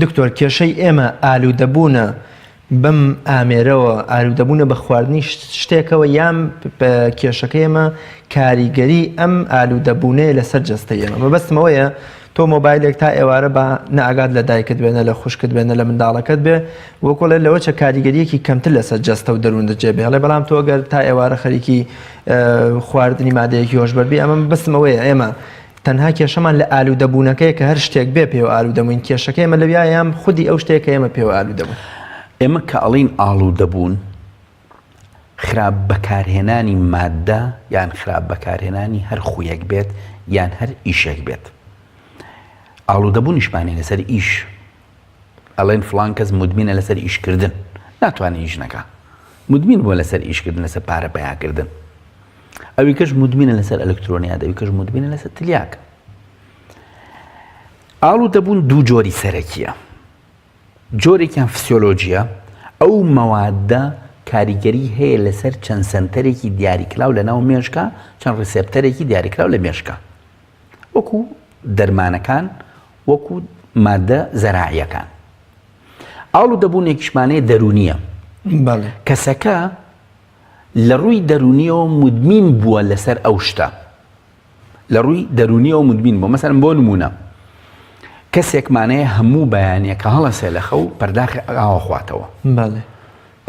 دکتۆر کێشەی ئێمە ئالوودەبوونە بەم ئامێرەوە ئالوودەبوونە بە خواردنی شتێکەوە یان کێشەکە ئێمە کاریگەری ئەم ئالوودەبوونەیە لەسەر جەستەی ئێمە مەبەستمەوەیە تۆ مۆبایلێک تا ئێوارە بە نەئاگات لە دایکت بێنە لە خوشکت بێنە لە منداڵەکەت بێ وەکۆڵێ لەوە چە کاریگەریەکی کەمتر لەسەر جەستە و دەروون دەجێبێ هەڵێ بەڵام تۆ گەر تا ئێوارە خەریکی خواردنی مادەیەکی هۆشبەربی ئەمە بەستمەوەیە ئێمە تەنها کێشەمان لە ئالوودەبوونەکەی کە هەر شتێک بێ پێوە ئالوودەبوون کێشەکە ئێمە لەویە یان خودی ئەو شتێک کە ئێمە پێوە ئالوودەبوون ئێمە کە ئەڵین ئالوودەبوون خراپ بەکارهێنانی مادە یان خراپ بەکارهێنانی هەر خویەک بێت یان هەر ئیشێک بێت ئالوودەبوونیشمانی لەسەر ئیش ئەڵێن فڵان کەس مدمینە لەسەر ئیشکردن ناتوانێت ئیش نەکا مدمین بووە لەسەر ئیشکردن لەسەر پارە پەیاکردن ئەوی کەش مدمینە لەسەر ئەلکترۆنیات ئەوی کەش مدمینە لەسەر تلیاک ئالوودەبوون دوو جۆری سەرەکیە جۆرێکیان فسیۆلۆجیە ئەو مەوادە کاریگەری هەیە لەسەر چەند سەنتەرێکی دیاریکراو لە ناو مێشکە چەند ڕسێپتەرێکی دیاریکراو لە مێشکە وەکو دەرمانەکان وەکو مادە زەراعیەکان ئالوودەبوونێکیشمانەیە دەرونیە کەسەکە لە ڕووی دەرونیەوە مدمین بووە لەسەر ئەو شتە لە ڕووی دەرونیەوە مدمین بووە مەسەڵەن بۆ نمونە کەسێکمانەیە هەموو بەیانیەکە هەڵەسێ لە خەو پەرداخی ئاوە خواتەوە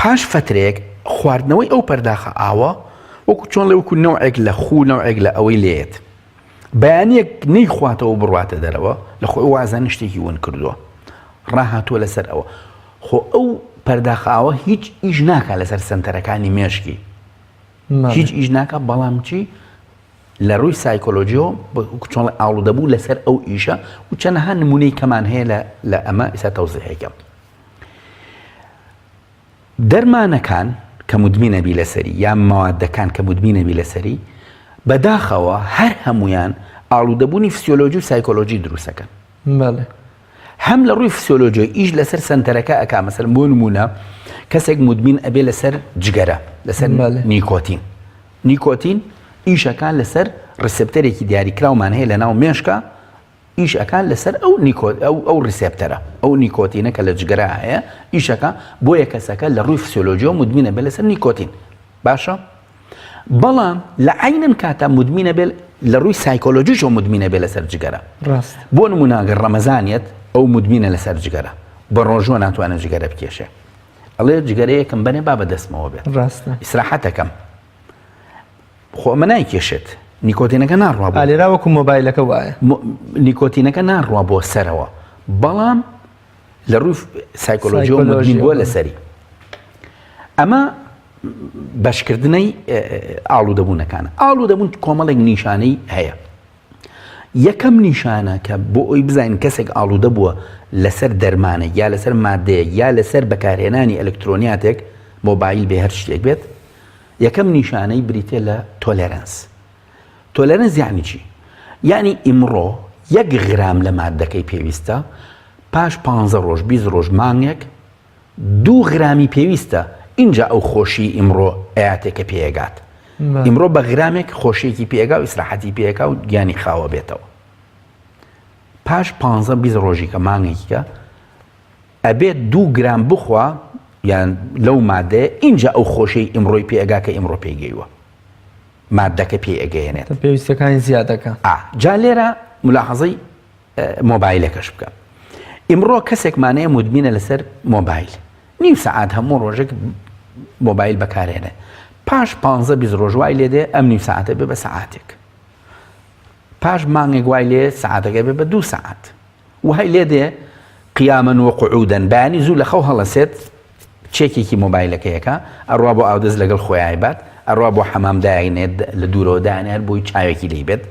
پاش فترێک خواردنەوەی ئەو پەرداخە ئاوە وەکو چۆن لە وەکو نەوعێک لە خوو نەوعێک لە ئەوەی لێت بەیانیەک نەیخواتەوە بڕواتە دەرەوە لە خۆی وازان شتێکی ون کردووە ڕاهاتووە لەسەر ئەوە خۆ ئەو پەرداخە ئاوە هیچ ئیش ناکە لەسەر سەنتەرەکانی مێشکی هیچ ئیش ناکە بەڵام چی لە ڕووی سایکۆلۆژیەوە چۆن ئالوودەبوو لەسەر ئەو ئیشە و چەندەها نمونەی کەمان هەیە لە ئەمە ئێستا تەوزیحێکم دەرمانەکان کە مدمینەبی لەسەری یان مەوادەکان کە مدمینەبی لەسەری بەداخەوە هەر هەمویان ئالوودەبوونی فسیۆلۆژی و سایکۆلۆژی دروستەکەن هەم لە ڕووی فسیۆلۆژی ئیش لەسەر سەنتەرەکە ئەکا مەسەڵەن بۆ نمونە کەسێک مدمین ئەبێ لەسەر جگەرە لەسەر نیکۆتین ئیشەکان لەسەر ڕسێپتەرێکی دیاریکراومان هەیە لە ناو مێشکە ئیشەکان لەسەر ئەو ڕسێپتەرە ئەو نیکۆتینە کە لە جگەرە هەیە ئیشەکە بۆیە کەسەکە لە ڕووی فسیۆلۆژیەوە مدمینە بێ لەسەر نیکۆتین باشە بەڵام لە عینەن کاتە مدمینە بێ لە ڕووی سایکۆلۆژیشەوە مدمینە بێ لەسەر جگەرە بۆ نمونە ئەگەر ڕەمەزانیەت ئەو مدمینە لەسەر جگەرە بە ڕۆژوە ناتوانێت جگەرە بکێشێ ئەڵێ جگەرەیەکم بەنێ با بەدەستمەوە بێت ئیسراحەتەکەم خۆ ئەمە نایکێشێت نیکۆتینەکە ناڕوا بۆ لێرا وەکو مۆبایلەکە وایە نیکۆتینەکە ناڕوا بۆ سەرەوە بەڵام لە ڕووی سایکۆلۆژیەوە مدمین بووە لەسەری ئەمە بەشکردنەی ئالوودەبوونەکانە ئالوودەبوون کۆمەڵێک نیشانەی هەیە یەکەم نیشانە کە بۆ ئەوی بزانین کەسێک ئالوودە بووە لەسەر دەرمانە یا لەسەر مادەیەک یا لەسەر بەکارهێنانی ئەلکترۆنیاتێک مۆبایل بێ هەر شتێک بێت یەکەم نیشانەی بریتێ لە تۆلەرەنس یعنی چی؟ یعنی ئیمڕۆ 1 غرام لە مادەکەی پێویستە پاش 15 ڕۆژ 20 ڕۆژ مانگێک 2 غرامی پێویستە اینجا ئەو خۆشی ئیمڕۆ ئاەتێکە پێگات ئیمڕۆ بە غرامێک خۆشیێکی پێگا و ئیسراحەتی پێکا و گیانی خاوە بێتەوە پاش 15-20 ڕۆژی کە مانگێکیکە ئەبێت 2 گرام بخوا یان لەو مادەیە اینجا ئەو خۆشەی ئیمڕۆی پێگا کە ئیمڕۆ پێگەیوە مادەکە پێگەیەنێت پێویستەکانی زیادەکە جا لێرە ملاحەزەی مۆبایلەکەش بکە ئیمڕۆ کەسێکمانەیە مدمینە لەسەر مۆبایل نیم سەعات هەموو ڕۆژێک مۆبایل بەکارهێنێ پاش 15-20 ڕۆژ وای لێدێ ئەم نیم سەعاتە بێ بە سەعاتێک پاش مانگێک وای لێ سەعاتەکە بێ بە 2 سەعات وهای لێدێ قیامەن وەقعودەن بەیانی زوو لە خەو هەڵەسێت چێکێکی مۆبایلەکەیەکە ئەڕوا بۆ ئاودەست لەگەڵ خۆیان بات ئەڕوا بۆ حەمامدایێنێت لە دوورەوە دایانێت بۆی چاوێکی لێ بێت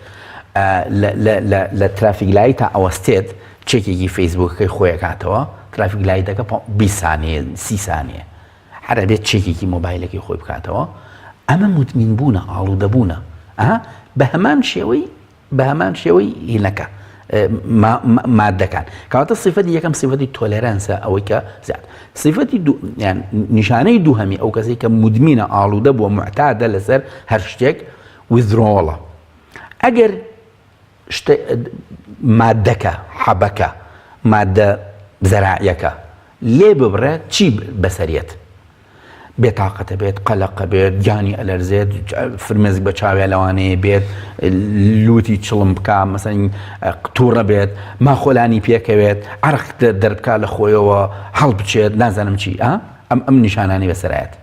لە ترافیک لای تا ئەوەستێت چێکێکی فەیسبووکەکەی خۆیەکاتەوە ترافیک لایتەکە 20 ثانیە 30 ثانیە هەر بێت چێکێکی مۆبایلەکەی خۆی بکاتەوە ئەمە مدمین بوونە ئاڵوودەبوونە بە هەمان شێوەی هینەکە مادەکان کەواتە صفەتی یەکەم صفەتی تۆلێرانسە ئەوەی کە زیاد صفەتی نیشانەی دووهەمی ئەو کەسەی کە مدمینە ئاڵوودە بووە معتادە لەسەر هەر شتێک ویزدرۆڵە ئەگەر مادەکە حەبەکە مادە زەراعیەکە لێ ببڕێت چی بەسەریەت بێتاقەتە بێت قەلەقە بێت گیانی ئەلەرزێت فرمێزی بە چاوێ لەوانەیە بێت لوتی چڵم بکە مەسەن تووڕە بێت ماخۆلانی پێکەوێت عەرق دەربکە لە خۆیەوە هەڵ بچێت نازانم چی ئەم نیشانانی بەسەرایەت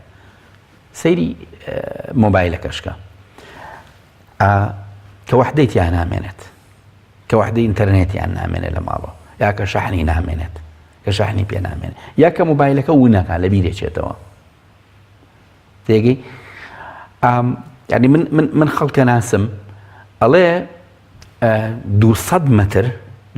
سەیری مۆبایلەکەشکە کە وەحدەی تیان نامێنێت کە وەحدەی ئینتەرنێتیان نامێنێت لە ماڵەوە یا کە شەحنی نامێنێت کە شەحنی پێ نامێنێت یا کە مۆبایلەکە ونەکە لە بیرێکێتەوە تێگەی ینی من خەڵکە ناسم ئەڵێ 200 متر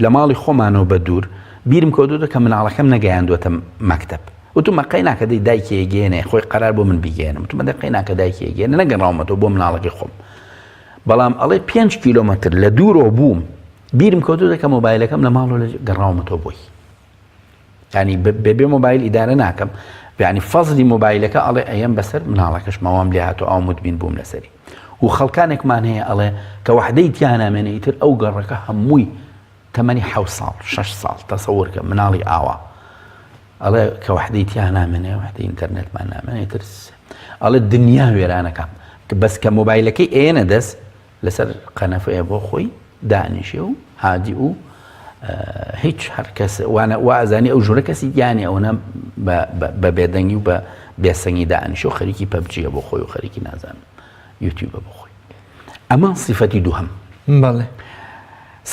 لە ماڵی خۆمانەوە بە دوور بیرم کەوتوتە کە مناڵەکەم نەگەیاندوەتە مەکتەب وتم قەی ناکە دەی دایکی گێنێ خۆی قەرار بۆ من بگێنم وتم دەقەی ناکە دایکی گێنە نەگەڕاومەتەوە بۆ مناڵەکەی خۆم بەڵام ئەڵێ 5 کیلۆمەتر لە دوورەوە بووم بیرم کەوتوتە کە مۆبایلەکەم لە ماڵەوە گەڕاومەتەوە بۆی ینی بێ مۆبایل ئیدارە ناکەم یعنی فەزلی مۆبایلەکە ئەڵێ ئەیەم بەسەر مناڵەکەش ماوام لێ هاتووە ئاومت بین بووم لەسەری و خەڵکانێکمان هەیە ئەڵێ کە وەحدەی تیان نامێنێ ئیتر ئەو گەڕەکە هەمووی تەمەنی 7 ساڵ 6 ساڵ تەسەوورکە مناڵی ئاوا ئەڵێ کە وەحدەی تیان نامێنێ وەحدەی ئینتەرنێتمان نامێنێ ئیتر ئەڵێ دنیا وێرانەکەم بەس کە مۆبایلەکەی ئێنە دەست لەسەر قەنەفەیە بۆ خۆی دانیشێ و هادی و هیچ هەرکەس وازانی ئەو ژوورە کەسی گیانی ئەوە بە بێدەنگی و بە بێسەنگی دانیشە و خەریکی پەبجیە بۆ خۆی و خەریکی نازانم یوتیوبە بۆ خۆی ئەمە سیفەتی دووهەم بەڵێ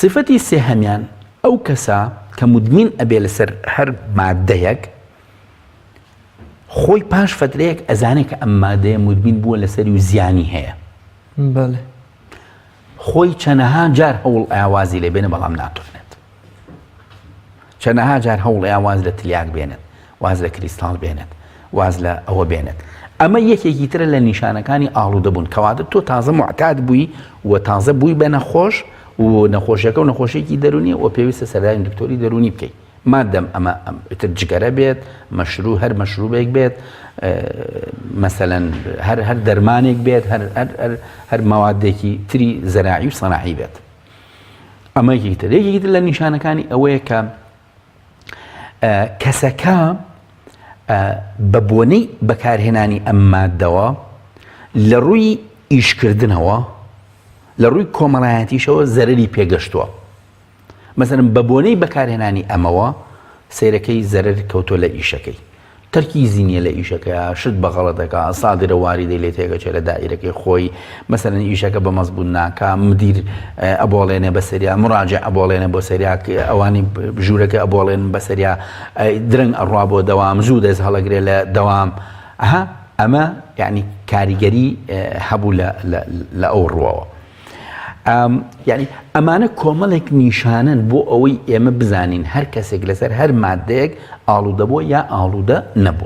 سیفەتی سێهەمیان ئەو کەسە کە مدمین ئەبێ لەسەر هەر مادەیەک خۆی پاش فترەیەک ئەزانێت کە ئەم مادەیە مدمین بووە لەسەری و زیانی هەیە بەڵێ خۆی چەنەها جار هەوڵ ئاوازی لێ بێنە بەڵام ناتوانێت چەنەها جار هەوڵ ئاواز لە تلیاک بێنێت واز لە کریستاڵ بێنێت واز لە ئەوە بێنێت ئەمە یەکێکی ترە لە نیشانەکانی ئاڵوودەبوون کەواتە تۆ تازە معتاد بووی و تازە بووی بە نەخۆش و نەخۆشیەکە و نەخۆشیێکی دەرونیە و پێویستە سەردانی دکتۆری دەرونی بکەیت مادەم ئەمە ئیتر جگەرە بێت مەشروع هەر مەشروبێک بێت مەسەلەن هەر دەرمانێک بێت هەر مەوادێکی تری زەراعی و سەناعی بێت ئەمە یەکێکی تر یەکێکی تر لە نیشانەکانی ئەوەیە کە کەسەکە بە بۆنەی بەکارهێنانی ئەم مادەوە لە ڕووی ئیشکردنەوە لە ڕووی کۆمەڵایەتیشەوە زەرەری پێگەشتووە مەسەلەن بە بۆنەی بەکارهێنانی ئەمەوە سەیرەکەی زەرەر کەوتۆ لە ئیشەکەی تەرکی زیینیە لە ئیشەکە شت بە غەڵەتەکە سادرە واریدەی لێ تێگەچێت لە دائیرەکەی خۆی مەسەلەن ئیشەکە بە مەزبوط ناکە مدیر ئەبۆڵێنێ بەسەریا مڕاجع ئەبۆڵێنێ بۆ سەریا ئەوانی ژوورەکە ئەبۆڵێن بەسەریا درەنگ ئەڕوا بۆ دەوام زوو دەست هەڵەگرێ لە دەوام ئەمە یعنی کاریگەری هەبوو لە ئەو ڕووەوە یعنی ئەمانە کۆمەڵێک نیشانن بۆ ئەوەی ئێمە بزانین هەر کەسێک لەسەر هەر مادەیەک ئاڵوودە بووە یا ئاڵوودە نەبوو